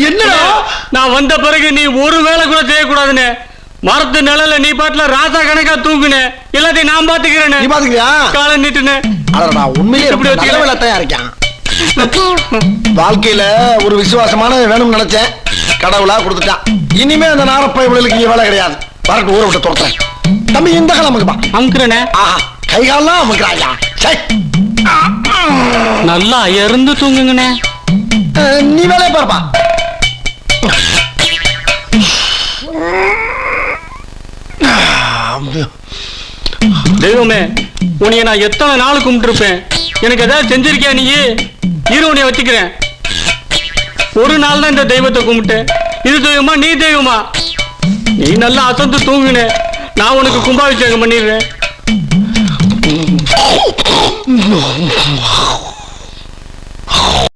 என்னடா? நான் வந்த பிறகு நீ ஒரு வேலை கூட செய்யக்கூடாதுன்னு மரத்து நிழல நீ பாட்டுல ராசா கணக்கா தூங்குனே. எல்லாத்தையும் நான் பாத்துக்கிறேன். நீ பாத்துக்கிறியா? காலை நீட்டுனே. அடடா, உண்மையிலே எப்படி நல்ல வேலை தயாரா இருக்கான். வாழ்க்கையில ஒரு விசுவாசமான வேணும்னு நினைச்சேன், கடவுளா கொடுத்துட்டான். இனிமே அந்த நாரப்பை விழலுக்கு இங்க வேலை கிடையாது. வரட்டு ஊரை விட்டு துரத்துறேன். தம்பி இந்த காலம் அமுக்குப்பா. அமுக்குறேனே. ஆஹா, கை காலெல்லாம் அமுக்குறாயா? நல்லா இருந்து தூங்குங்கண்ணே. நீ வேலையை பாருப்பா. தெய்வமே, உன்னைய நான் எத்தனை நாள் கும்பிட்டுருப்பேன். எனக்கு ஏதாவது செஞ்சிருக்கியா நீ? இரு, உன்னைய வச்சுக்கிறேன். ஒரு நாள் தான் இந்த தெய்வத்தை கும்பிட்டேன். இது தெய்வமா நீ தெய்வமா? நீ நல்லா அசந்து தூங்குனே, நான் உனக்கு கும்பாபிஷேகம் பண்ணிடுறேன்.